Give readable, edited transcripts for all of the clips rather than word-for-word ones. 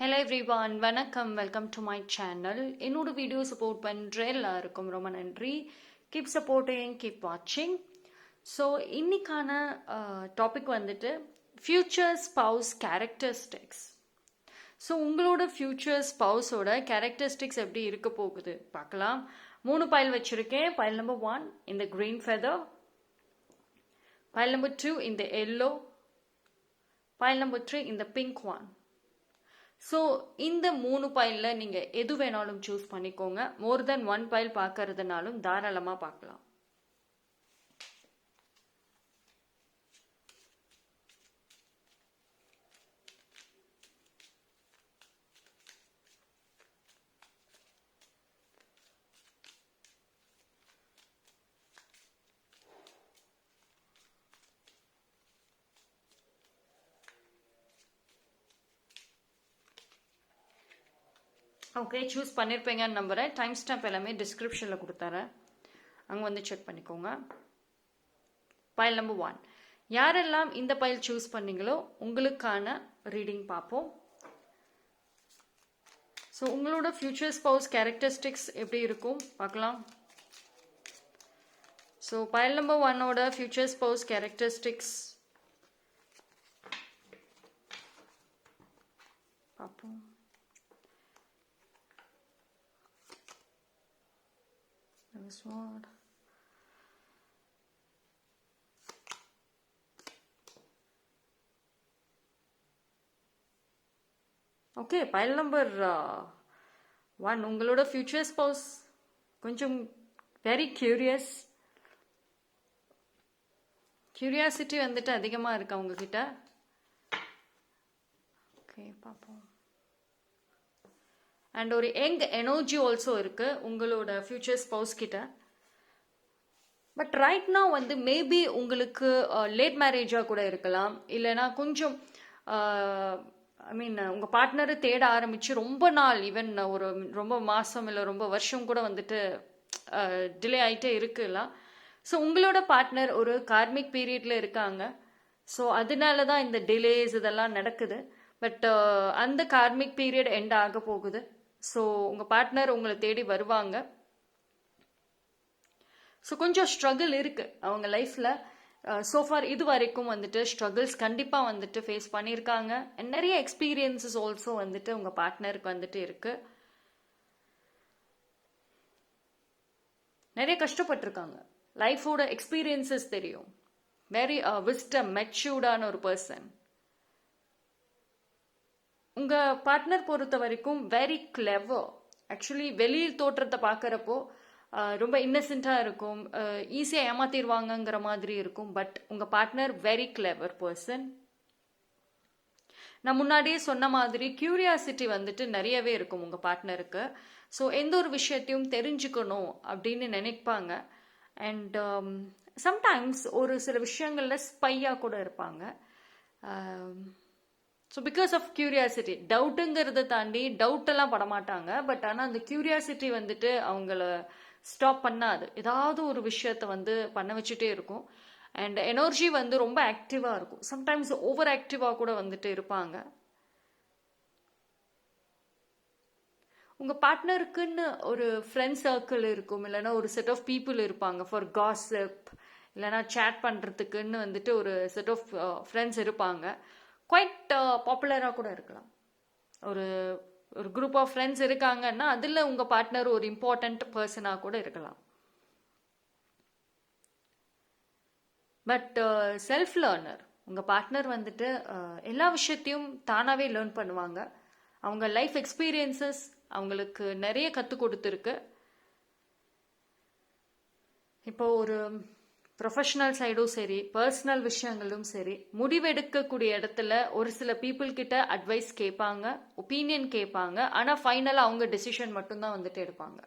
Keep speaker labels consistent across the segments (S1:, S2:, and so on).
S1: Hello everyone, வணக்கம், welcome to my channel. என்னோட video support பண்ணுற எல்லாருக்கும் ரொம்ப நன்றி. கீப் சப்போர்ட்டிங், கீப் வாட்சிங். ஸோ இன்னைக்கான டாபிக் வந்துட்டு ஃபியூச்சர் ஸ்பவுஸ் கேரக்டரிஸ்டிக்ஸ். ஸோ உங்களோட ஃபியூச்சர் ஸ்பவுஸோட கேரக்டரிஸ்டிக்ஸ் எப்படி இருக்க போகுது பார்க்கலாம். 3 பைல் வச்சுருக்கேன். பைல் நம்பர் 1 இந்த க்ரீன் ஃபெதர், பைல் நம்பர் 2 இந்த எல்லோ, பைல் நம்பர் 3 இந்த பிங்க் ஒன். ஸோ இந்த 3 பைலில் நீங்கள் எது வேணாலும் சூஸ் பண்ணிக்கோங்க. மோர் தென் 1 பைல் பார்க்கறதுனாலும் தாராளமாக பார்க்கலாம். ஓகே, சூஸ் பண்ணியிருப்பீங்கன்னு நம்புகிறேன். டைம் ஸ்டாம்ப் எல்லாமே டிஸ்கிரிப்ஷனில் கொடுத்துறேன், அங்கே வந்து செக் பண்ணிக்கோங்க. பைல் நம்பர் 1, யாரெல்லாம் இந்த பைல் சூஸ் பண்ணீங்களோ உங்களுக்கான ரீடிங் பார்ப்போம். ஸோ உங்களோட ஃபியூச்சர் ஸ்பவுஸ் கேரக்டரிஸ்டிக்ஸ் எப்படி இருக்கும் பார்க்கலாம். ஸோ பைல் நம்பர் 1ஓட ஃபியூச்சர் ஸ்பவுஸ் கேரக்டரிஸ்டிக்ஸ் பார்ப்போம். This one. Okay, pile number 1, உங்களோட future spouse கொஞ்சம் very curiosity வந்துட்டு அதிகமாக இருக்கு அவங்க கிட்ட. ஓகே, பார்ப்போம். அண்ட் ஒரு யங் எனர்ஜி ஆல்சோ இருக்கு உங்களோட ஃபியூச்சர் ஸ்பவுஸ் கிட்ட. பட் ரைட் நவ் வந்து மேபி உங்களுக்கு லேட் மேரேஜாக கூட இருக்கலாம், இல்லைனா கொஞ்சம் ஐ மீன் உங்கள் பார்ட்னரை தேட ஆரம்பித்து ரொம்ப நாள், ஈவன் ஒரு ரொம்ப மாதம் இல்லை ரொம்ப வருஷம் கூட வந்துட்டு டிலே ஆகிட்டே இருக்குலாம். ஸோ உங்களோட பார்ட்னர் ஒரு கார்மிக் பீரியடில் இருக்காங்க. ஸோ அதனால தான் இந்த டிலேஸ் இதெல்லாம் நடக்குது. பட் அந்த கார்மிக் பீரியட் எண்ட் ஆக போகுது. ஸோ உங்கள் பார்ட்னர் உங்களை தேடி வருவாங்க. ஸோ கொஞ்சம் ஸ்ட்ரகிள் இருக்குது அவங்க லைஃப்பில். சோஃபார் இது வரைக்கும் வந்துட்டு ஸ்ட்ரகிள்ஸ் கண்டிப்பாக வந்துட்டு ஃபேஸ் பண்ணியிருக்காங்க. அண்ட் நிறைய எக்ஸ்பீரியன்ஸஸ் ஆல்சோ வந்துட்டு உங்கள் பார்ட்னருக்கு வந்துட்டு இருக்குது. நிறைய கஷ்டப்பட்டிருக்காங்க. லைஃபோட எக்ஸ்பீரியன்ஸஸ் தெரியும். வெரி விஸ்டம் மெச்சூர்டான ஒரு பர்சன். உங்கள் பார்ட்னர் பொறுத்த வரைக்கும் வெரி கிளெவர். ஆக்சுவலி வெளியில் தோற்றத்தை பார்க்குறப்போ ரொம்ப இன்னசென்ட்டாக இருக்கும், ஈஸியாக ஏமாத்திடுவாங்கங்கிற மாதிரி இருக்கும். பட் உங்கள் பார்ட்னர் வெரி கிளெவர் பர்சன். நான் முன்னாடியே சொன்ன மாதிரி கியூரியாசிட்டி வந்துட்டு நிறையவே இருக்கும் உங்கள் பார்ட்னருக்கு. ஸோ எந்த ஒரு விஷயத்தையும் தெரிஞ்சுக்கணும் அப்படின்னு நினைப்பாங்க. அண்ட் சம்டைம்ஸ் ஒரு சில விஷயங்களில் ஸ்பையாக கூட இருப்பாங்க. ஸோ பிகாஸ் ஆஃப் கியூரியாசிட்டி, டவுட்டுங்கிறத தாண்டி டவுட்டெல்லாம் படமாட்டாங்க. பட் ஆனால் அந்த கியூரியாசிட்டி வந்துட்டு அவங்கள ஸ்டாப் பண்ணாது. ஏதாவது ஒரு விஷயத்த வந்து பண்ண வச்சுட்டே இருக்கும். அண்ட் எனர்ஜி வந்து ரொம்ப ஆக்டிவாக இருக்கும். சம்டைம்ஸ் ஓவர் ஆக்டிவாக கூட வந்துட்டு இருப்பாங்க. உங்கள் பார்ட்னருக்குன்னு ஒரு ஃப்ரெண்ட் சர்க்கிள் இருக்கும், இல்லைன்னா ஒரு செட் ஆஃப் பீப்புள் இருப்பாங்க ஃபார் காசிப், இல்லைன்னா சேட் பண்ணுறதுக்குன்னு வந்துட்டு ஒரு செட் ஆஃப் ஃப்ரெண்ட்ஸ் இருப்பாங்க. குவைட் பாப்புலராக கூட இருக்கலாம். ஒரு ஒரு குரூப் ஆஃப் ஃப்ரெண்ட்ஸ் இருக்காங்கன்னா அதில் உங்கள் பார்ட்னர் ஒரு இம்பார்ட்டண்ட் பர்சனாக கூட இருக்கலாம். பட் செல்ஃப் லேர்னர் உங்கள் பார்ட்னர் வந்துட்டு எல்லா விஷயத்தையும் தானாகவே லேர்ன் பண்ணுவாங்க. அவங்க லைஃப் எக்ஸ்பீரியன்சஸ் அவங்களுக்கு நிறைய கற்றுக் கொடுத்துருக்கு. இப்போ ஒரு ப்ரொஃபஷனல் சைடும் சரி, பர்சனல் விஷயங்களும் சரி, முடிவெடுக்கக்கூடிய இடத்துல ஒரு சில பீப்புள் கிட்ட அட்வைஸ் கேட்பாங்க, ஒப்பீனியன் கேட்பாங்க. ஆனால் ஃபைனலாக அவங்க டெசிஷன் மட்டும்தான் வந்துட்டு எடுப்பாங்க.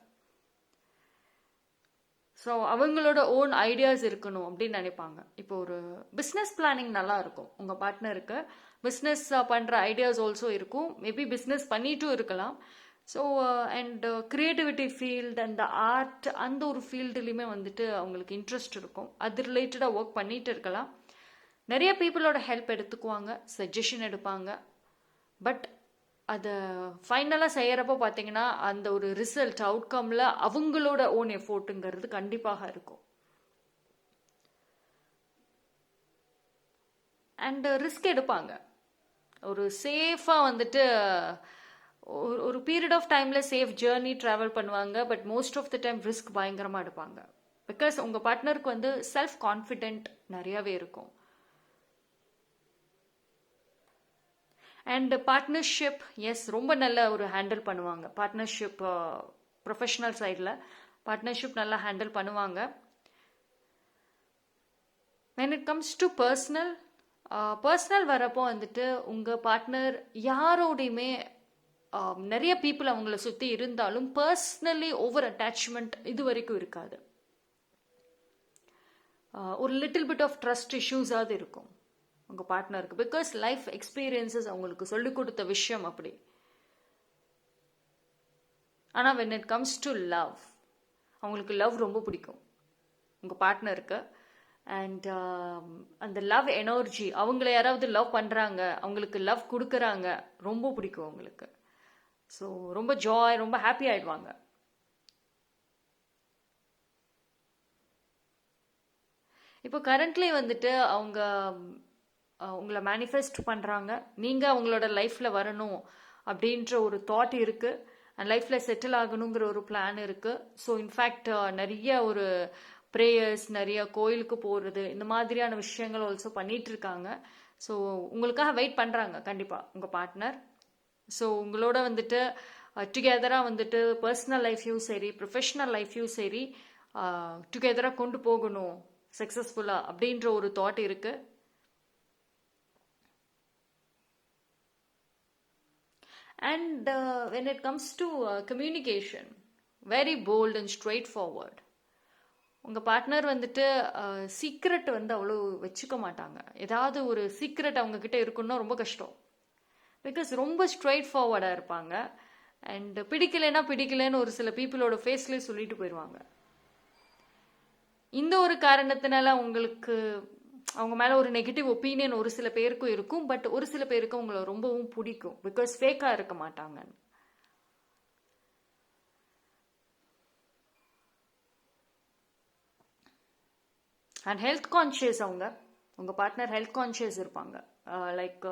S1: ஸோ அவங்களோட ஓன் ஐடியாஸ் இருக்கணும் அப்படின்னு நினைப்பாங்க. இப்போ ஒரு பிஸ்னஸ் பிளானிங் நல்லா இருக்கும் உங்கள் பார்ட்னருக்கு. பிஸ்னஸ் பண்ணுற ஐடியாஸ் ஆல்சோ இருக்கும். மேபி பிஸ்னஸ் பண்ணிட்டும் இருக்கலாம். ஸோ அண்ட் க்ரியேட்டிவிட்டி ஃபீல்டு, அந்த ஆர்ட், அந்த ஒரு ஃபீல்டுலேயுமே வந்துட்டு அவங்களுக்கு இன்ட்ரெஸ்ட் இருக்கும். அது ரிலேட்டடாக ஒர்க் பண்ணிகிட்டு இருக்கலாம். நிறைய பீப்புளோட ஹெல்ப் எடுத்துக்குவாங்க, சஜஷன் எடுப்பாங்க. பட் அதை ஃபைனலாக செய்கிறப்போ பார்த்தீங்கன்னா அந்த ஒரு ரிசல்ட் அவுட்கமில் அவங்களோட ஓன் எஃபோர்ட்டுங்கிறது கண்டிப்பாக இருக்கும். அண்ட் ரிஸ்க் எடுப்பாங்க. ஒரு சேஃபாக வந்துட்டு ஒரு பீரியட் ஆஃப் டைமில் சேஃப் ஜேர்னி ட்ராவல் பண்ணுவாங்க. But most of the time risk பயங்கரமாக எடுப்பாங்க. பிகாஸ் உங்கள் பார்ட்னருக்கு வந்து செல்ஃப் கான்ஃபிடென்ட் நிறையாவே இருக்கும். அண்ட் பார்ட்னர்ஷிப் ரொம்ப நல்ல ஒரு ஹேண்டில் பண்ணுவாங்க. பார்ட்னர்ஷிப் ப்ரொஃபஷனல் சைடில் பார்ட்னர்ஷிப் நல்லா ஹேண்டில் பண்ணுவாங்க. when it comes to personal வரப்போ வந்துட்டு உங்கள் பார்ட்னர் யாரோடையுமே நிறைய பீப்புள் அவங்கள சுற்றி இருந்தாலும் பர்சனலி ஓவர் அட்டாச்மெண்ட் இது வரைக்கும் இருக்காது. ஒரு லிட்டில் பிட் ஆஃப் ட்ரஸ்ட் இஷ்யூஸாவது இருக்கும் உங்கள் பார்ட்னருக்கு. பிகாஸ் லைஃப் எக்ஸ்பீரியன்சஸ் அவங்களுக்கு சொல்லிக் கொடுத்த விஷயம் அப்படி. ஆனால் when it comes to love, அவங்களுக்கு லவ் ரொம்ப பிடிக்கும் உங்கள் பார்ட்னருக்கு. அண்ட் அந்த லவ் எனர்ஜி, அவங்கள யாராவது லவ் பண்ணுறாங்க, அவங்களுக்கு லவ் கொடுக்குறாங்க, ரொம்ப பிடிக்கும் அவங்களுக்கு. ஸோ ரொம்ப ஜாய், ரொம்ப ஹாப்பி ஆயிடுவாங்க. இப்போ கரண்ட்லி வந்துட்டு அவங்க உங்களை மேனிஃபெஸ்ட் பண்ணுறாங்க. நீங்கள் அவங்களோட லைஃப்பில் வரணும் அப்படின்ற ஒரு தாட் இருக்குது. அண்ட் லைஃப்பில் செட்டில் ஆகணுங்கிற ஒரு பிளான் இருக்குது. ஸோ இன்ஃபேக்ட் நிறைய ஒரு ப்ரேயர்ஸ், நிறைய கோயிலுக்கு போகிறது, இந்த மாதிரியான விஷயங்கள் ஆல்சோ பண்ணிகிட்ருக்காங்க. ஸோ உங்களுக்காக வெயிட் பண்ணுறாங்க கண்டிப்பாக உங்கள் பார்ட்னர். ஸோ உங்களோட வந்துட்டு டுகெதராக வந்துட்டு பர்சனல் லைஃப்லையும் சரி ப்ரொஃபஷ்னல் லைஃப்லையும் சரி டுகெதராக கொண்டு போகணும் சக்ஸஸ்ஃபுல்லாக அப்படின்ற ஒரு தாட் இருக்குது. And when it comes to communication, very bold and straightforward. உங்கள் பார்ட்னர் வந்துட்டு சீக்ரெட் வந்து அவ்வளோ வச்சுக்க மாட்டாங்க. ஏதாவது ஒரு சீக்ரெட் அவங்கக்கிட்ட இருக்குன்னா ரொம்ப கஷ்டம். பிகாஸ் ரொம்ப ஸ்ட்ரெயிட் ஃபார்வர்டாக இருப்பாங்க. அண்ட் பிடிக்கலைன்னு ஒரு சில பீப்புளோட ஃபேஸ்லேயே சொல்லிட்டு போயிடுவாங்க. இந்த ஒரு காரணத்தினால உங்களுக்கு அவங்க மேலே ஒரு நெகட்டிவ் ஒப்பீனியன் ஒரு சில பேருக்கும் இருக்கும். பட் ஒரு சில பேருக்கு அவங்கள ரொம்பவும் பிடிக்கும். பிகாஸ் ஃபேக்காக இருக்க மாட்டாங்க. அண்ட் ஹெல்த் கான்ஷியஸ் உங்கள் பார்ட்னர் ஹெல்த் கான்ஷியஸ் இருப்பாங்க. லைக்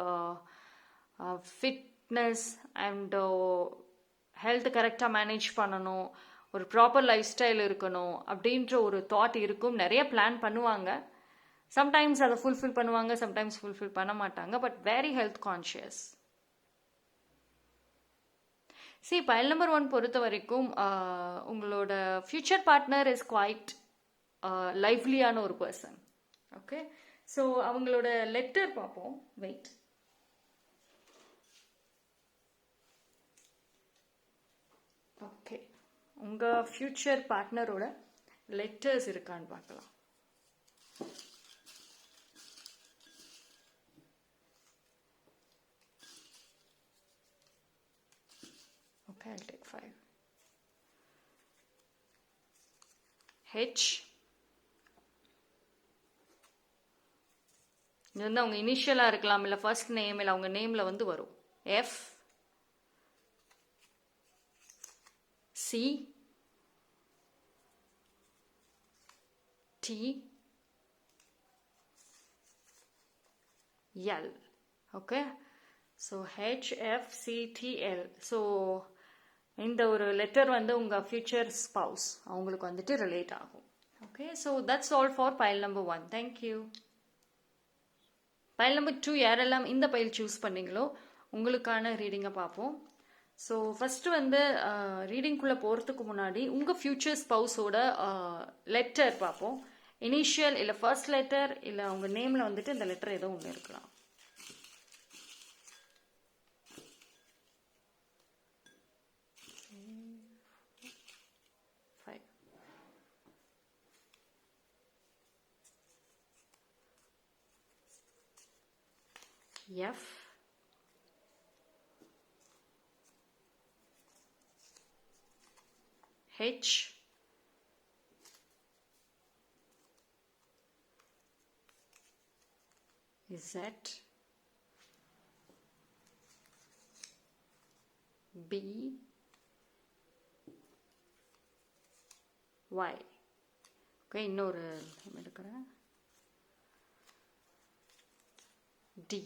S1: ஃபிட்னஸ் அண்ட் ஹெல்த் கரெக்டாக மேனேஜ் பண்ணணும், ஒரு ப்ராப்பர் லைஃப் ஸ்டைல் இருக்கணும் அப்படின்ற ஒரு தாட் இருக்கும். நிறைய பிளான் பண்ணுவாங்க. சம்டைம்ஸ் அதை ஃபுல்ஃபில் பண்ணுவாங்க, சம்டைம்ஸ் ஃபுல்ஃபில் பண்ண மாட்டாங்க. But very health conscious. File number 1 பொறுத்த வரைக்கும் உங்களோட ஃபியூச்சர் பார்ட்னர் இஸ் குவைட் லைவ்லியான ஒரு பர்சன். ஓகே, ஸோ அவங்களோட லெட்டர் பார்ப்போம். வெயிட். ஓகே, உங்கள் ஃபியூச்சர் பார்ட்னரோட லெட்டர்ஸ் இருக்கான்னு பார்க்கலாம். Okay, I'll take 5. H. இது வந்து அவங்க இனிஷியலாக இருக்கலாம், இல்லை ஃபர்ஸ்ட் நேம், இல்லை அவங்க நேமில் வந்து வரும். F. C. T. L. Okay. So HFCTL. So இந்த ஒரு லெட்டர் வந்து உங்கள் ஃபியூச்சர் ஸ்பவுஸ் அவங்களுக்கு வந்துட்டு ரிலேட் ஆகும். Okay, so that's all for file number 1. Thank you. File number 2 யாரெல்லாம் இந்த பைல் சூஸ் பண்ணீங்களோ உங்களுக்கான ரீடிங்கை பார்ப்போம். ஸோ ஃபஸ்ட்டு வந்து ரீடிங்குள்ளே போகிறதுக்கு முன்னாடி உங்கள் ஃபியூச்சர் ஸ்பவுஸோட லெட்டர் பார்ப்போம். இனிஷியல் இல்லை ஃபர்ஸ்ட் லெட்டர் இல்லை அவங்க நேமில் வந்துட்டு இந்த லெட்டர் ஏதோ ஒன்று இருக்கலாம். F. H. Z. B Y. Okay, இன்னொரு எடுக்கிறேன். D.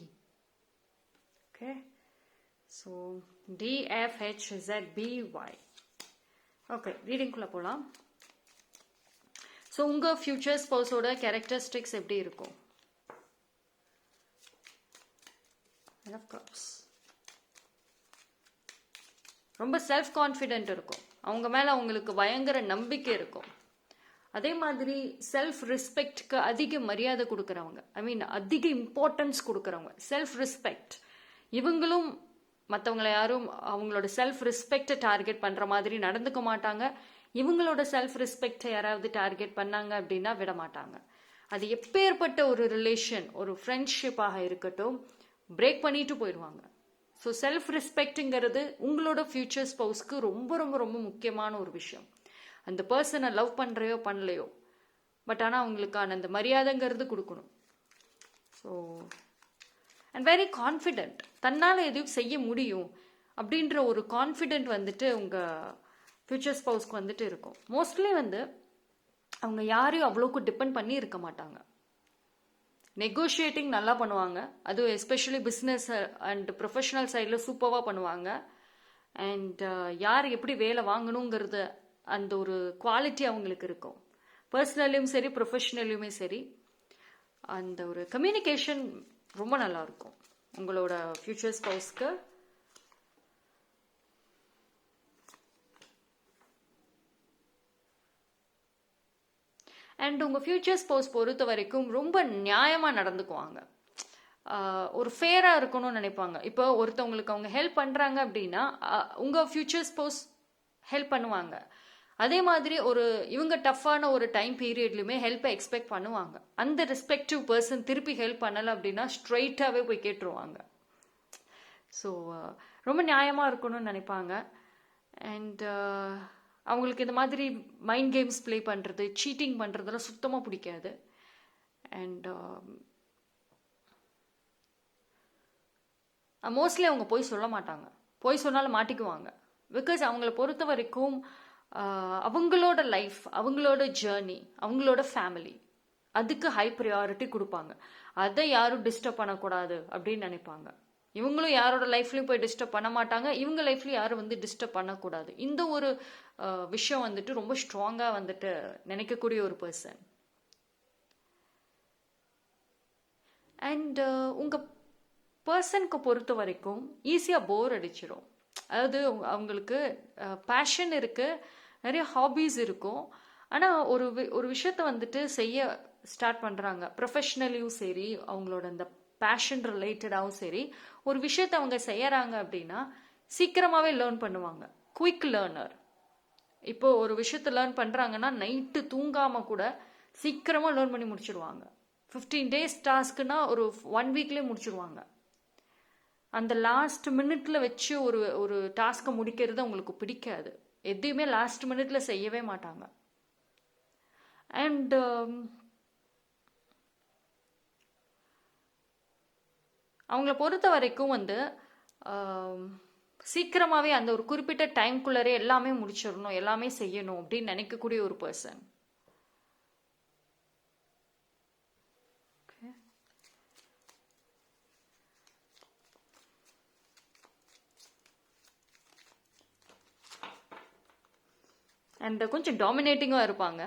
S1: Okay, so D F H Z B Y. Okay, ரீடிங்குள்ளே போகலாம். ஸோ உங்கள் ஃபியூச்சர் ஸ்பௌஸோட கேரக்டரிஸ்டிக்ஸ் எப்படி இருக்கும்? Of cups. ரொம்ப செல்ஃப் கான்ஃபிடென்ட் இருக்கும். அவங்க மேலே அவங்களுக்கு பயங்கர நம்பிக்கை இருக்கும். அதே மாதிரி செல்ஃப் ரெஸ்பெக்ட்க்கு அதிக மரியாதை கொடுக்குறவங்க, ஐ மீன் அதிக இம்பார்ட்டன்ஸ் கொடுக்குறவங்க. செல்ஃப் ரெஸ்பெக்ட், இவங்களும் மற்றவங்களை யாரும் அவங்களோட செல்ஃப் ரெஸ்பெக்டை டார்கெட் பண்ணுற மாதிரி நடந்துக்க மாட்டாங்க. இவங்களோட செல்ஃப் ரெஸ்பெக்டை யாராவது டார்கெட் பண்ணாங்க அப்படின்னா விட மாட்டாங்க. அது எப்பேற்பட்ட ஒரு ரிலேஷன், ஒரு ஃப்ரெண்ட்ஷிப்பாக இருக்கட்டும், பிரேக் பண்ணிட்டு போயிடுவாங்க. ஸோ செல்ஃப் ரெஸ்பெக்ட்டுங்கிறது உங்களோட ஃபியூச்சர் ஸ்பௌஸ்க்கு ரொம்ப ரொம்ப ரொம்ப முக்கியமான ஒரு விஷயம். அந்த பர்சனை லவ் பண்ணுறையோ பண்ணலையோ, பட் ஆனால் அவங்களுக்கான அந்த மரியாதைங்கிறது கொடுக்கணும். ஸோ அண்ட் வெரி கான்ஃபிடென்ட், தன்னால் எதுவும் செய்ய முடியும் அப்படின்ற ஒரு கான்ஃபிடென்ட் வந்துட்டு உங்கள் ஃபியூச்சர் ஸ்பௌஸ்க்கு வந்துட்டு இருக்கும். மோஸ்ட்லி வந்து அவங்க யாரையும் அவ்வளோக்கு டிபெண்ட் பண்ணி இருக்க மாட்டாங்க. நெகோஷியேட்டிங் நல்லா பண்ணுவாங்க, அதுவும் எஸ்பெஷலி பிஸ்னஸ் அண்ட் ப்ரொஃபஷனல் சைடில் சூப்பராக பண்ணுவாங்க. அண்ட் யார் எப்படி வேலை வாங்கணுங்கிறது அந்த ஒரு குவாலிட்டி அவங்களுக்கு இருக்கும். பர்சனல்லையும் சரி ப்ரொஃபஷனல்லையுமே சரி அந்த ஒரு கம்யூனிகேஷன் ரொம்ப நல்லா இருக்கும் உங்களோட ஃபியூச்சர் ஸ்பௌஸ்க்கு. அண்ட் உங்கள் ஃபியூச்சர் ஸ்பௌஸ் பொறுத்த வரைக்கும் ரொம்ப நியாயமாக நடந்துக்குவாங்க. ஒரு ஃபேராக இருக்கணும்னு நினைப்பாங்க. இப்போ ஒருத்தவங்களுக்கு அவங்க ஹெல்ப் பண்ணுறாங்க அப்படின்னா உங்கள் ஃபியூச்சர் ஸ்பௌஸ் ஹெல்ப் பண்ணுவாங்க. அதே மாதிரி இவங்க டஃப்பான ஒரு டைம் பீரியட்லையுமே ஹெல்ப்பை எக்ஸ்பெக்ட் பண்ணுவாங்க. அந்த ரெஸ்பெக்டிவ் பர்சன் திருப்பி ஹெல்ப் பண்ணலை அப்படின்னா ஸ்ட்ரெயிட்டாகவே போய் கேட்டுருவாங்க. ஸோ ரொம்ப நியாயமாக இருக்கணும்னு நினைப்பாங்க. அண்ட் அவங்களுக்கு இந்த மாதிரி மைண்ட் கேம்ஸ் ப்ளே பண்ணுறது, சீட்டிங் பண்ணுறதெல்லாம் சுத்தமாக பிடிக்காது. அண்ட் மோஸ்ட்லி அவங்க போய் சொல்ல மாட்டாங்க. போய் சொன்னாலும் மாட்டிக்குவாங்க. பிகாஸ் அவங்கள பொறுத்த வரைக்கும் அவங்களோட லைஃப், அவங்களோட ஜேர்னி, அவங்களோட ஃபேமிலி, அதுக்கு ஹை ப்ரையாரிட்டி கொடுப்பாங்க. அதை யாரும் டிஸ்டர்ப் பண்ணக்கூடாது அப்படின்னு நினைப்பாங்க. இவங்களும் யாரோட லைஃப்லையும் போய் டிஸ்டர்ப் பண்ண மாட்டாங்க, இவங்க லைஃப்லையும் யாரும் வந்து டிஸ்டர்ப் பண்ணக்கூடாது. இந்த ஒரு விஷயம் வந்துட்டு ரொம்ப ஸ்ட்ராங்காக வந்துட்டு நினைக்கக்கூடிய ஒரு பர்சன். அண்ட் உங்கள் பர்சனுக்கு பொறுத்த வரைக்கும் ஈஸியாக போர் அடிச்சிடும். அதாவது அவங்களுக்கு பேஷன் இருக்குது, நிறைய ஹாபீஸ் இருக்கும். ஆனால் ஒரு விஷயத்த வந்துட்டு செய்ய ஸ்டார்ட் பண்ணுறாங்க, ப்ரொஃபஷ்னலியும் சரி அவங்களோட அந்த பேஷன் ரிலேட்டடாகவும் சரி, ஒரு விஷயத்த அவங்க செய்யறாங்க அப்படின்னா சீக்கிரமாகவே லேர்ன் பண்ணுவாங்க. Quick learner. இப்போ ஒரு விஷயத்த லேர்ன் பண்ணுறாங்கன்னா நைட்டு தூங்காமல் கூட சீக்கிரமாக லேர்ன் பண்ணி முடிச்சிருவாங்க. 15 days டாஸ்க்குன்னா ஒரு 1 weekலேயே முடிச்சிருவாங்க. அந்த லாஸ்ட் மினிட்ல வச்சு ஒரு டாஸ்க்கை முடிக்கிறது அவங்களுக்கு பிடிக்காது. எதையுமே லாஸ்ட் மினிட்ல செய்யவே மாட்டாங்க. அண்ட் அவங்கள பொறுத்த வரைக்கும் வந்து சீக்கிரமாகவே அந்த ஒரு குறிப்பிட்ட டைம்குள்ளரே எல்லாமே முடிச்சிடணும், எல்லாமே செய்யணும் அப்படின்னு நினைக்கக்கூடிய ஒரு பர்சன். அண்ட் கொஞ்சம் டாமினேட்டிங்காக இருப்பாங்க.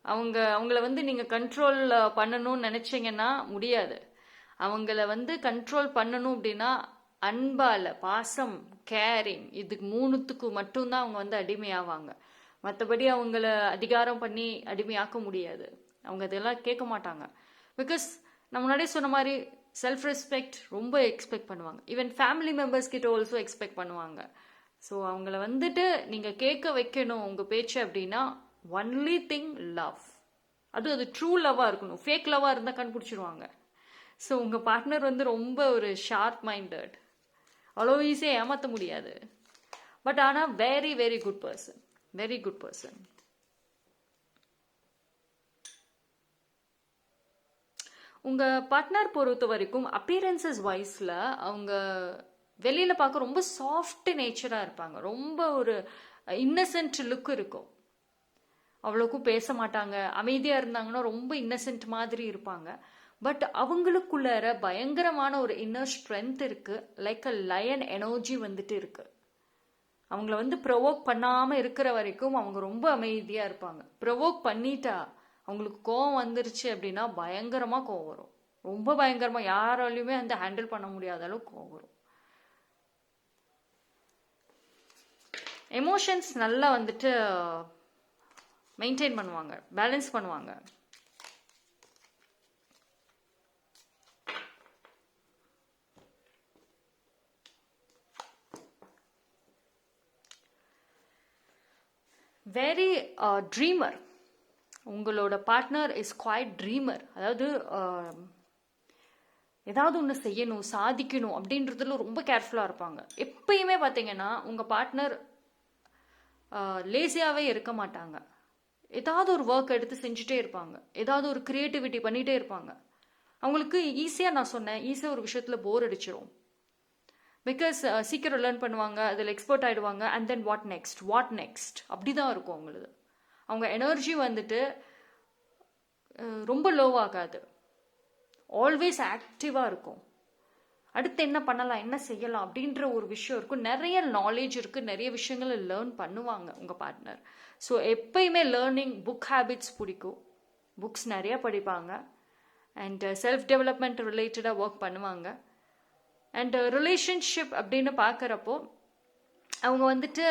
S1: அவங்கள வந்து நீங்கள் கண்ட்ரோல் பண்ணணும்னு நினச்சிங்கன்னா முடியாது. அவங்கள வந்து கண்ட்ரோல் பண்ணணும் அப்படின்னா அன்பால், பாசம், கேரிங், இதுக்கு 3த்துக்கு மட்டும்தான் அவங்க வந்து அடிமையாவாங்க. மற்றபடி அவங்கள அதிகாரம் பண்ணி அடிமையாக்க முடியாது. அவங்க அதெல்லாம் கேட்க மாட்டாங்க. பிகாஸ் நான் முன்னாடியே சொன்ன மாதிரி செல்ஃப் ரெஸ்பெக்ட் ரொம்ப எக்ஸ்பெக்ட் பண்ணுவாங்க. ஈவன் ஃபேமிலி மெம்பர்ஸ் கிட்ட ஆல்சோ எக்ஸ்பெக்ட் பண்ணுவாங்க. ஸோ அவங்கள வந்துட்டு நீங்கள் கேட்க வைக்கணும் உங்கள் பேச்சு அப்படின்னா ஒன்லி திங் லவ். அது ட்ரூ லவ்வாக இருக்கணும். ஃபேக் லவ்வாக இருந்தால் கண்டுபிடிச்சிருவாங்க. ஸோ உங்கள் பார்ட்னர் வந்து ரொம்ப ஒரு ஷார்ப் மைண்டட், அவ்வளோ ஈஸியாக ஏமாற்ற முடியாது. பட் ஆனால் very very good person, very good person. உங்கள் பார்ட்னர் பொறுத்த வரைக்கும் அப்பியரன்சஸ் வைஸில் அவங்க வெளியில் பார்க்க ரொம்ப சாஃப்ட் நேச்சராக இருப்பாங்க, ரொம்ப ஒரு இன்னசென்ட் லுக் இருக்கும். அவ்வளோக்கும் பேச மாட்டாங்க, அமைதியாக இருந்தாங்கன்னா ரொம்ப இன்னசென்ட் மாதிரி இருப்பாங்க. பட் அவங்களுக்குள்ளார பயங்கரமான ஒரு இன்னர் ஸ்ட்ரென்த் இருக்கு, லைக் அ லயன் எனர்ஜி வந்துட்டு இருக்கு. அவங்கள வந்து ப்ரொவோக் பண்ணாமல் இருக்கிற வரைக்கும் அவங்க ரொம்ப அமைதியாக இருப்பாங்க. ப்ரொவோக் பண்ணிட்டா அவங்களுக்கு கோவம் வந்துருச்சு அப்படின்னா பயங்கரமாக கோவம் வரும், ரொம்ப பயங்கரமாக, யாராலையுமே அந்த ஹேண்டில் பண்ண முடியாத அளவுக்கு கோவம் வரும். எமோஷன்ஸ் நல்லா வந்துட்டு மெயின்டைன் பண்ணுவாங்க, பேலன்ஸ் பண்ணுவாங்க. Very trimmer. உங்களோட பார்ட்னர் இஸ் குவைட் ட்ரீமர். அதாவது ஏதாவது ஒன்று செய்யணும், சாதிக்கணும் அப்படின்றதுல ரொம்ப கேர்ஃபுல்லாக இருப்பாங்க. எப்பயுமே பார்த்தீங்கன்னா உங்கள் பார்ட்னர் லேசியாகவே இருக்க மாட்டாங்க. ஏதாவது ஒரு ஒர்க் எடுத்து செஞ்சுட்டே இருப்பாங்க, ஏதாவது ஒரு க்ரியேட்டிவிட்டி பண்ணிகிட்டே இருப்பாங்க. அவங்களுக்கு ஈஸியாக, நான் சொன்னேன், ஈஸியாக ஒரு விஷயத்தில் போர் அடிச்சிடும். பிகாஸ் சீக்கிரம் லேர்ன் பண்ணுவாங்க, அதில் எக்ஸ்பர்ட் ஆகிடுவாங்க. அண்ட் தென் வாட் நெக்ஸ்ட் அப்படி தான் இருக்கும் அவங்களது. அவங்க எனர்ஜி வந்துட்டு ரொம்ப லோவாகாது, ஆல்வேஸ் ஆக்டிவாக இருக்கும். அடுத்து என்ன பண்ணலாம், என்ன செய்யலாம் அப்படின்ற ஒரு விஷயம் இருக்கும். நிறைய நாலேஜ் இருக்குது, நிறைய விஷயங்களை லேர்ன் பண்ணுவாங்க உங்கள் பார்ட்னர். ஸோ எப்பயுமே லேர்னிங், புக் ஹேபிட்ஸ் பிடிக்கும், புக்ஸ் நிறையா படிப்பாங்க. அண்ட் செல்ஃப் டெவலப்மெண்ட் ரிலேட்டடாக ஒர்க் பண்ணுவாங்க. அண்ட் ரிலேஷன்ஷிப் அப்படின்னு பார்க்குறப்போ அவங்க வந்துட்டு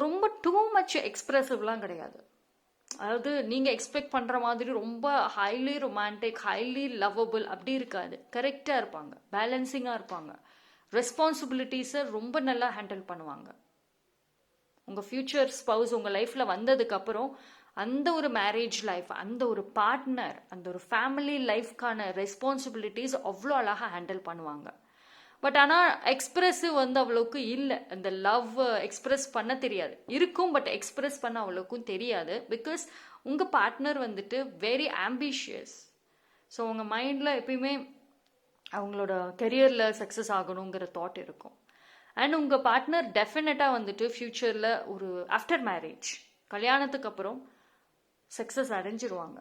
S1: ரொம்ப டூ மச் எக்ஸ்ப்ரெசிவ்லாம் கிடையாது. அதாவது நீங்கள் எக்ஸ்பெக்ட் பண்ணுற மாதிரி ரொம்ப ஹைலி ரொமான்டிக், ஹைலி லவ்வபிள் அப்படி இருக்காது. கரெக்டாக இருப்பாங்க, பேலன்சிங்காக இருப்பாங்க. ரெஸ்பான்சிபிலிட்டிஸை ரொம்ப நல்லா ஹேண்டில் பண்ணுவாங்க. உங்கள் ஃப்யூச்சர் ஸ்பவுஸ் உங்கள் லைஃப்பில் வந்ததுக்கப்புறம் அந்த ஒரு மேரேஜ் லைஃப், அந்த ஒரு பார்ட்னர், அந்த ஒரு ஃபேமிலி லைஃப்கான ரெஸ்பான்சிபிலிட்டிஸ் அவ்வளோ அழகாக ஹேண்டில் பண்ணுவாங்க. பட் ஆனால் எக்ஸ்பிரஸிவ் வந்து அவ்வளோக்கு இல்லை. அந்த லவ் எக்ஸ்பிரஸ் பண்ண தெரியாது, இருக்கும், பட் எக்ஸ்பிரஸ் பண்ண அவ்வளோக்கும் தெரியாது. பிகாஸ் உங்கள் பார்ட்னர் வந்துட்டு வெரி ஆம்பிஷியஸ். ஸோ உங்கள் மைண்டில் எப்பயுமே அவங்களோட கெரியரில் சக்ஸஸ் ஆகணுங்கிற தாட் இருக்கும். அண்ட் உங்கள் பார்ட்னர் டெஃபினட்டாக வந்துட்டு ஃப்யூச்சரில் ஒரு ஆஃப்டர் மேரேஜ், கல்யாணத்துக்கு அப்புறம் சக்ஸஸ் அடைஞ்சிருவாங்க.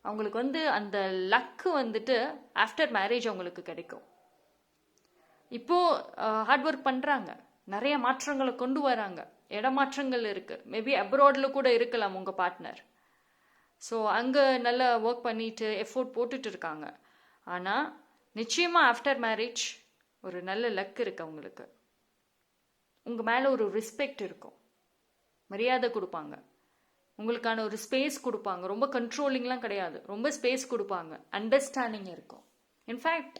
S1: அவங்களுக்கு வந்து அந்த லக்கு வந்துட்டு ஆஃப்டர் மேரேஜ் அவங்களுக்கு கிடைக்கும். இப்போது ஹார்ட் ஒர்க் பண்ணுறாங்க, நிறைய மாற்றங்களை கொண்டு வராங்க, இடமாற்றங்கள் இருக்குது. மேபி அப்ராடில் கூட இருக்கலாம் உங்கள் பார்ட்னர். ஸோ அங்கே நல்லா ஒர்க் பண்ணிட்டு எஃபோர்ட் போட்டுட்டு இருக்காங்க. ஆனால் நிச்சயமாக ஆஃப்டர் மேரேஜ் ஒரு நல்ல லக் இருக்குது அவங்களுக்கு. உங்கள் மேலே ஒரு ரெஸ்பெக்ட் இருக்கும், மரியாதை கொடுப்பாங்க, உங்களுக்கான ஒரு ஸ்பேஸ் கொடுப்பாங்க. ரொம்ப கண்ட்ரோலிங்லாம் கிடையாது, ரொம்ப ஸ்பேஸ் கொடுப்பாங்க, அண்டர்ஸ்டாண்டிங் இருக்கும். இன்ஃபேக்ட்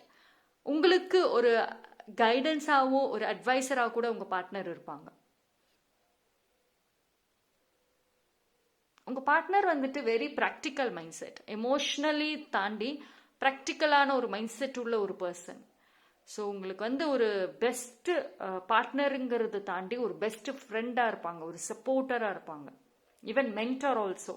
S1: உங்களுக்கு ஒரு கைடன்ஸாகவோ ஒரு அட்வைசராக கூட உங்கள் பார்ட்னர் இருப்பாங்க. உங்கள் பார்ட்னர் வந்துட்டு very practical mind set, emotionally தாண்டி ப்ராக்டிக்கலான ஒரு மைண்ட் செட் உள்ள ஒரு பர்சன். ஸோ உங்களுக்கு வந்து ஒரு பெஸ்ட்டு பார்ட்னருங்கிறத தாண்டி ஒரு பெஸ்ட் ஃப்ரெண்டாக இருப்பாங்க, ஒரு சப்போர்ட்டராக இருப்பாங்க, ஈவன் மென்டர் ஆல்சோ.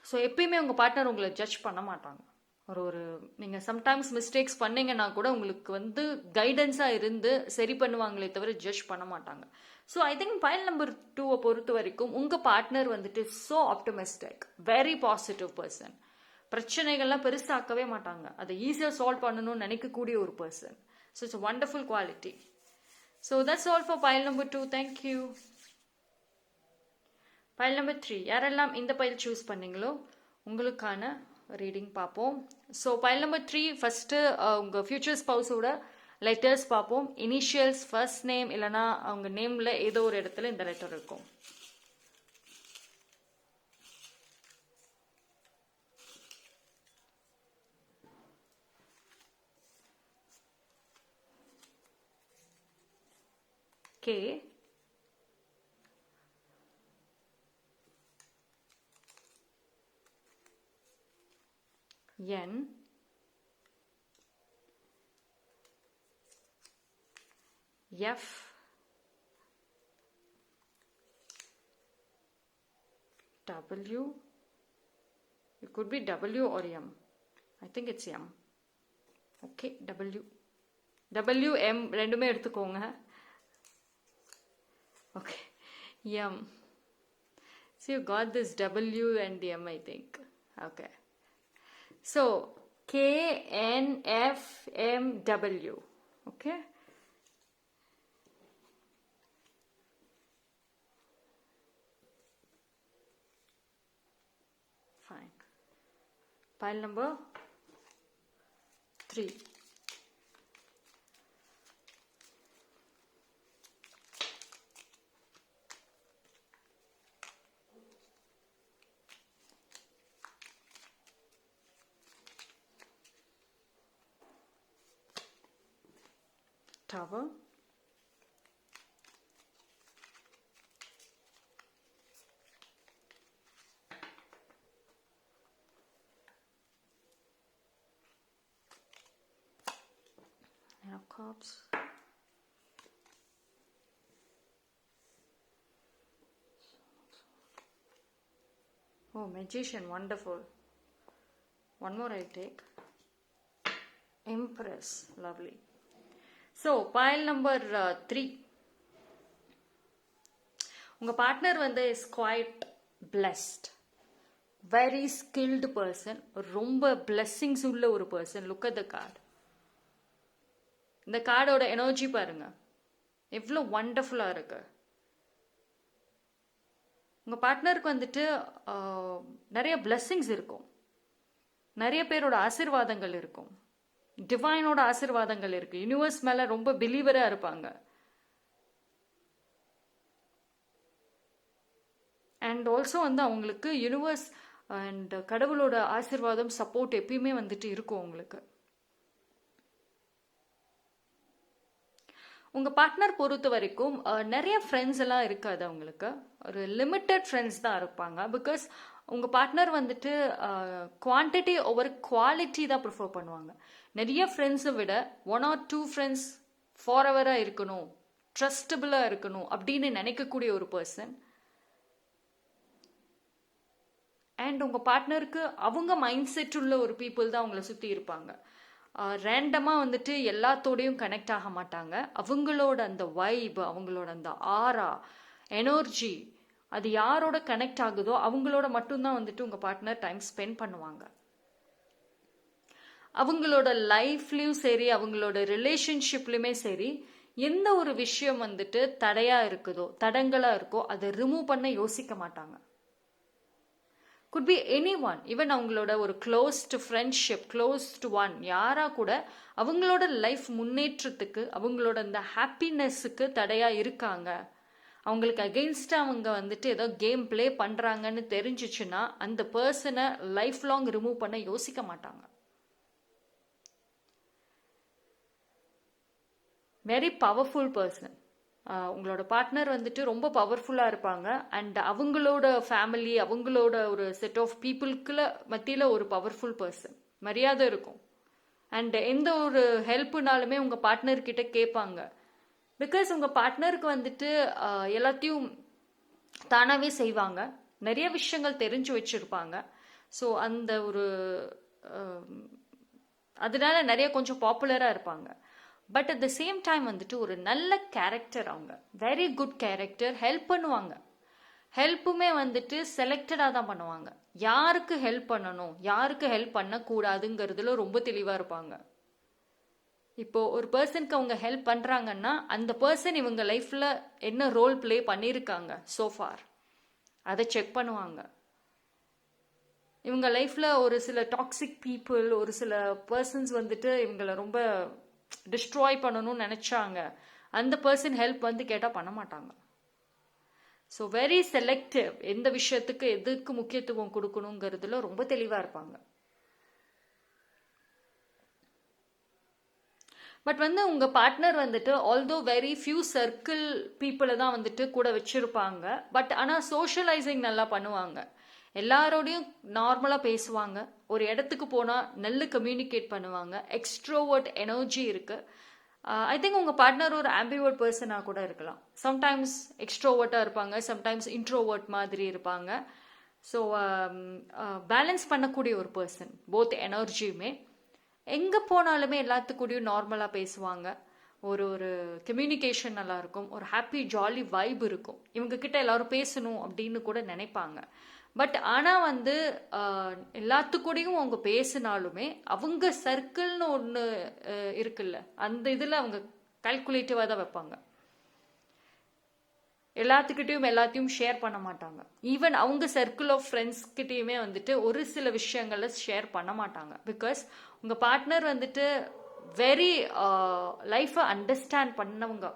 S1: ஸோ எப்பயுமே உங்கள் பார்ட்னர் உங்களை ஜட்ஜ் பண்ண மாட்டாங்க. ஒரு நீங்கள் சம்டைம்ஸ் மிஸ்டேக்ஸ் பண்ணீங்கன்னா கூட உங்களுக்கு வந்து கைடன்ஸாக இருந்து சரி பண்ணுவாங்களே தவிர ஜட்ஜ் பண்ண மாட்டாங்க. So I think file number 2 பொறுத்த வரைக்கும் உங்கள் பார்ட்னர் வந்துட்டு so optimistic, very positive person. பிரச்சனைகள்லாம் பெருசாக்கவே மாட்டாங்க, அதை ஈஸியாக சால்வ் பண்ணணும்னு நினைக்கக்கூடிய ஒரு person. So it's a wonderful quality. So that's all for pile number 2. Thank you. Pile number 3, யாரெல்லாம் இந்த பைல் சூஸ் பண்ணீங்களோ உங்களுக்கான ரீடிங் பார்ப்போம். ஸோ பைல் நம்பர் 3 ஃபஸ்ட்டு உங்கள் ஃபியூச்சர் ஸ்பவுஸோட லெட்டர்ஸ் பார்ப்போம். இனிஷியல்ஸ், ஃபர்ஸ்ட் நேம், இல்லைனா அவங்க நேமில் ஏதோ ஒரு இடத்துல இந்த லெட்டர் இருக்கும். K, N, F, W, it could be W or M, I think it's M. Okay, WM ரெண்டுமே எடுத்துக்கோங்க. Okay, M. So you got this W and M, I think. Okay. So KNFMW. Okay. Fine. Pile number 3. Tower. Now cups. Oh, magician, wonderful. One more I take. Empress, lovely. So pile number 3. உங்க partner வந்து is quite blessed, very skilled person, ரொம்ப blessings உள்ள ஒரு person. Look at the card. இந்த கார்டோட energy பாருங்க, எவ்வளோ ஒண்டர்ஃபுல்லாக இருக்கு. உங்க பார்ட்னருக்கு வந்துட்டு நிறைய பிளெஸ்ஸிங்ஸ் இருக்கும், நிறைய பேரோட ஆசீர்வாதங்கள் இருக்கும், டிவைனோட ஆசீர்வாதங்கள் இருக்கு, யூனிவர்ஸ் மேல ரொம்ப பிலீவரா இருப்பாங்க. அண்ட் ஆல்சோ வந்து அவங்களுக்கு யூனிவர்ஸ் அண்ட் கடவுளோட ஆசீர்வாதம் சப்போர்ட் எப்பயுமே வந்துட்டு இருக்கும் உங்களுக்கு. உங்க பார்ட்னர் பொறுத்த வரைக்கும் நிறைய ஃப்ரெண்ட்ஸ் எல்லாம் இருக்காது அவங்களுக்கு, ஒரு லிமிட்டட் ஃப்ரெண்ட்ஸ் தான் இருப்பாங்க. பிகாஸ் உங்க பார்ட்னர் வந்துட்டு குவான்டிட்டி ஓவர் குவாலிட்டி தான் ப்ரிஃபர் பண்ணுவாங்க. நிறைய ஃப்ரெண்ட்ஸை விட 1 or 2 ஃப்ரெண்ட்ஸ் ஃபாரெவராக இருக்கணும், ட்ரஸ்டபிளாக இருக்கணும் அப்படின்னு நினைக்கக்கூடிய ஒரு பர்சன். அண்ட் உங்கள் பார்ட்னருக்கு அவங்க மைண்ட் செட் உள்ள ஒரு பீப்புள் தான் அவங்கள சுற்றி இருப்பாங்க. ரேண்டமாக வந்துட்டு எல்லாத்தோடையும் கனெக்ட் ஆக மாட்டாங்க. அவங்களோட அந்த வைப், அவங்களோட அந்த ஆரா எனர்ஜி, அது யாரோட கனெக்ட் ஆகுதோ அவங்களோட மட்டும்தான் வந்துட்டு உங்கள் பார்ட்னர் டைம் ஸ்பெண்ட் பண்ணுவாங்க. அவங்களோட லைஃப்லயும் சரி, அவங்களோட ரிலேஷன்ஷிப்லயுமே சரி, எந்த ஒரு விஷயம் வந்துட்டு தடையா இருக்குதோ, தடங்களா இருக்கோ, அதை ரிமூவ் பண்ண யோசிக்க மாட்டாங்க. Could be any one, even அவங்களோட ஒரு க்ளோஸ்ட் ஃப்ரெண்ட்ஷிப், க்ளோஸ்ட் ஒன், யாரா கூட அவங்களோட லைஃப் முன்னேற்றத்துக்கு, அவங்களோட அந்த ஹாப்பினஸுக்கு தடையா இருக்காங்க, அவங்களுக்கு அகெயின்ஸ்டா அவங்க வந்துட்டு ஏதோ கேம் பிளே பண்றாங்கன்னு தெரிஞ்சிச்சுன்னா அந்த பர்சனை லைஃப் லாங் ரிமூவ் பண்ண யோசிக்க மாட்டாங்க. Very powerful person. உங்களோட பார்ட்னர் வந்துட்டு ரொம்ப பவர்ஃபுல்லாக இருப்பாங்க. அண்ட் அவங்களோட ஃபேமிலி, அவங்களோட ஒரு செட் ஆஃப் பீப்புளுக்குள்ள மத்தியில் ஒரு பவர்ஃபுல் பர்சன், மரியாதை இருக்கும். அண்ட் எந்த ஒரு ஹெல்ப்புனாலுமே உங்கள் பார்ட்னர்கிட்ட கேட்பாங்க. பிகாஸ் உங்கள் பார்ட்னருக்கு வந்துட்டு எல்லாத்தையும் தானாகவே செய்வாங்க, நிறைய விஷயங்கள் தெரிஞ்சு வச்சுருப்பாங்க. ஸோ அந்த ஒரு அதனால நிறைய கொஞ்சம் பாப்புலராக இருப்பாங்க. But at the same time வந்துட்டு ஒரு நல்ல கேரக்டர், அவங்க வெரி குட் கேரக்டர். ஹெல்ப் பண்ணுவாங்க, ஹெல்ப்புமே வந்துட்டு செலக்டடாக தான் பண்ணுவாங்க. யாருக்கு ஹெல்ப் பண்ணணும், யாருக்கு ஹெல்ப் பண்ணக்கூடாதுங்கிறதுல ரொம்ப தெளிவாக இருப்பாங்க. இப்போ ஒரு பர்சனுக்கு அவங்க ஹெல்ப் பண்ணுறாங்கன்னா அந்த பர்சன் இவங்க லைஃப்பில் என்ன ரோல் பிளே பண்ணியிருக்காங்க சோஃபார், அதை செக் பண்ணுவாங்க. இவங்க லைஃப்பில் ஒரு சில டாக்ஸிக் பீப்புள், ஒரு சில பர்சன்ஸ் வந்துட்டு இவங்களை ரொம்ப டிஸ்ட்ராய் பண்ணணும்னு நினைச்சாங்க, அந்த பர்சன் ஹெல்ப் வந்து கேட்டால் பண்ண மாட்டாங்க. ஸோ வெரி செலக்டிவ், எந்த விஷயத்துக்கு எதுக்கு முக்கியத்துவம் கொடுக்கணுங்கிறதுல ரொம்ப தெளிவாக இருப்பாங்க. பட் வந்து உங்கள் பார்ட்னர் வந்துட்டு ஆல்தோ வெரி ஃபியூ சர்க்கிள் பீப்புளை தான் வந்துட்டு கூட வச்சுருப்பாங்க. பட் ஆனால் சோஷியலைசிங் நல்லா பண்ணுவாங்க, எல்லாரோடையும் நார்மலாக பேசுவாங்க, ஒரு இடத்துக்கு போனால் நல்ல கம்யூனிகேட் பண்ணுவாங்க, எக்ஸ்ட்ரோவர்ட் எனர்ஜி இருக்குது. ஐ திங்க் உங்கள் பார்ட்னர் ஒரு ஆம்பிவர்ட் பர்சனாக கூட இருக்கலாம். சம்டைம்ஸ் எக்ஸ்ட்ரோவர்ட்டாக இருப்பாங்க, சம்டைம்ஸ் இன்ட்ரோவர்ட் மாதிரி இருப்பாங்க. ஸோ பேலன்ஸ் பண்ணக்கூடிய ஒரு பர்சன், போத் எனர்ஜியுமே. எங்கே போனாலுமே எல்லாத்துக்கூடயும் நார்மலாக பேசுவாங்க. ஒரு ஒரு கம்யூனிகேஷன் நல்லா இருக்கும், ஒரு ஹாப்பி ஜாலி வைப் இருக்கும். இவங்க கிட்ட எல்லாரும் பேசணும் அப்படின்னு கூட நினைப்பாங்க. பட் ஆனால் வந்து எல்லாத்துக்கூடையும் அவங்க பேசினாலுமே அவங்க சர்க்கிள்னு ஒன்று இருக்குல்ல, அந்த இதில் அவங்க கால்குலேட்டிவாக தான் வைப்பாங்க. எல்லாத்தையும் ஷேர் பண்ண மாட்டாங்க. ஈவன் அவங்க சர்க்கிள் ஆஃப் ஃப்ரெண்ட்ஸ் கிட்டேயுமே வந்துட்டு ஒரு சில விஷயங்களை ஷேர் பண்ண மாட்டாங்க. பிகாஸ் உங்கள் பார்ட்னர் வந்துட்டு வெரி லைஃப்பை அண்டர்ஸ்டாண்ட் பண்ணவங்க,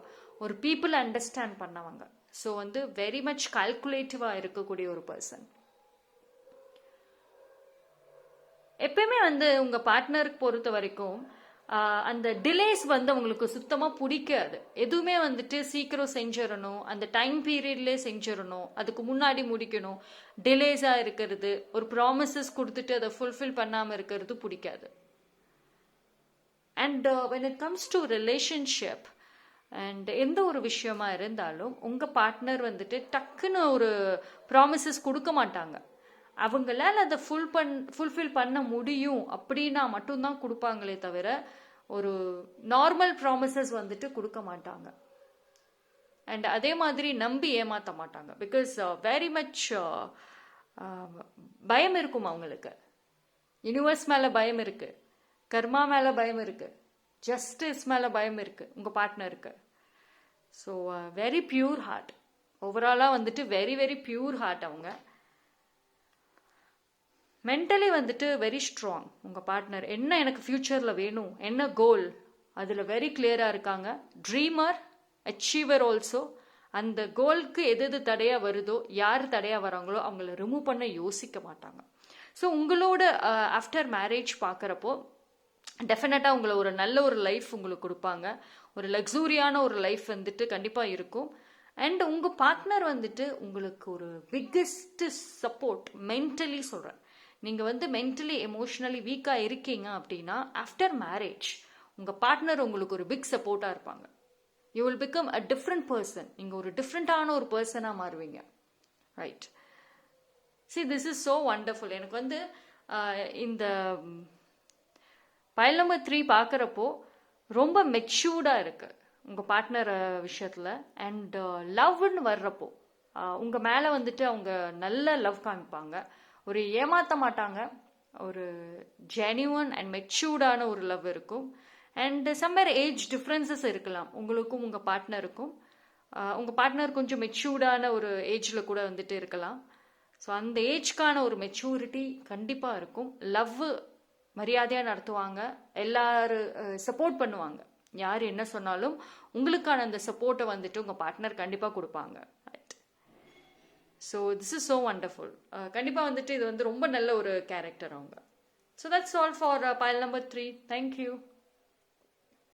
S1: ஒரு பீப்புளை அண்டர்ஸ்டாண்ட் பண்ணவங்க. ஸோ வந்து வெரி மச் கால்குலேட்டிவாக இருக்கக்கூடிய ஒரு பர்சன். எப்பயுமே வந்து உங்கள் பார்ட்னருக்கு பொறுத்த வரைக்கும் அந்த டிலேஸ் வந்து அவங்களுக்கு சுத்தமாக பிடிக்காது. எதுவுமே வந்துட்டு சீக்கிரம் செஞ்சிடணும், அந்த டைம் பீரியட்லேயே செஞ்சிடணும், அதுக்கு முன்னாடி முடிக்கணும். டிலேஸாக இருக்கிறது, ஒரு ப்ராமிசஸ் கொடுத்துட்டு அதை ஃபுல்ஃபில் பண்ணாமல் இருக்கிறது பிடிக்காது. And when it comes to relationship and எந்த ஒரு விஷயமா இருந்தாலும் உங்கள் பார்ட்னர் வந்துட்டு டக்குன்னு ஒரு ப்ராமிசஸ் கொடுக்க மாட்டாங்க. அவங்களால அதை ஃபுல்ஃபில் பண்ண முடியும் அப்படின்னா மட்டும்தான் கொடுப்பாங்களே தவிர ஒரு நார்மல் ப்ராமிசஸ் வந்துட்டு கொடுக்க மாட்டாங்க. அண்ட் அதே மாதிரி நம்பி ஏமாற்ற மாட்டாங்க. பிகாஸ் வெரி மச் பயம் இருக்கும் அவங்களுக்கு. யூனிவர்ஸ் மேலே பயம் இருக்கு, கர்மா மேலே பயம் இருக்கு, ஜஸ்டிஸ் மேலே பயம் இருக்கு உங்கள் பார்ட்னருக்கு. So very pure heart. ஓவராலாக வந்துட்டு வெரி வெரி பியூர் ஹார்ட் அவங்க. மென்டலி வந்துட்டு வெரி ஸ்ட்ராங் உங்கள் பார்ட்னர். என்ன எனக்கு ஃப்யூச்சரில் வேணும், என்ன கோல், அதில் வெரி கிளியராக இருக்காங்க. Trimmer, achiever also. அந்த கோலுக்கு எது தடையாக வருதோ, யார் தடையாக வராங்களோ அவங்கள ரிமூவ் பண்ண யோசிக்க மாட்டாங்க. ஸோ உங்களோட ஆஃப்டர் மேரேஜ் பார்க்குறப்போ டெஃபினட்டாக உங்களை ஒரு நல்ல ஒரு லைஃப் உங்களுக்கு கொடுப்பாங்க. ஒரு லக்ஸூரியான ஒரு லைஃப் வந்துட்டு கண்டிப்பாக இருக்கும். அண்ட் உங்கள் பார்ட்னர் வந்துட்டு உங்களுக்கு ஒரு பிக்கெஸ்ட் சப்போர்ட். மென்டலி சொல்கிறேன், நீங்கள் வந்து மென்டலி எமோஷ்னலி வீக்காக இருக்கீங்க அப்படின்னா ஆஃப்டர் மேரேஜ் உங்கள் பார்ட்னர் உங்களுக்கு ஒரு பிக் சப்போர்ட்டாக இருப்பாங்க. You will become a different person. நீங்கள் ஒரு டிஃப்ரெண்ட்டான ஒரு பர்சனாக மாறுவீங்க. Right. See, this is so wonderful. எனக்கு வந்து இந்த பைல் நம்பர் 3 பார்க்குறப்போ ரொம்ப மெச்சூர்டாக இருக்குது உங்கள் பார்ட்னர் விஷயத்தில். அண்ட் லவ்னு வர்றப்போ உங்கள் மேலே வந்துட்டு அவங்க நல்ல லவ் காமிப்பாங்க. ஒரு ஏமாற்ற மாட்டாங்க. ஒரு ஜென்யூன் அண்ட் மெச்சூர்டான ஒரு லவ் இருக்கும். அண்ட் சம்வேர் ஏஜ் டிஃப்ரென்சஸ் இருக்கலாம் உங்களுக்கும் உங்கள் பார்ட்னருக்கும். உங்கள் பார்ட்னர் கொஞ்சம் மெச்சூர்டான ஒரு ஏஜில் கூட வந்துட்டு இருக்கலாம். ஸோ அந்த ஏஜ்க்கான ஒரு மெச்சூரிட்டி கண்டிப்பாக இருக்கும். லவ் மரியாதையாக நடத்துவாங்க, எல்லாரும் சப்போர்ட் பண்ணுவாங்க. யார் என்ன சொன்னாலும் உங்களுக்கான அந்த சப்போர்ட்டை வந்துட்டு உங்கள் பார்ட்னர் கண்டிப்பாக கொடுப்பாங்க. Right. So this is so wonderful. கண்டிப்பாக வந்துட்டு இது வந்து ரொம்ப நல்ல ஒரு கேரக்டர் அவங்க. So that's all for file number 3. Thank you.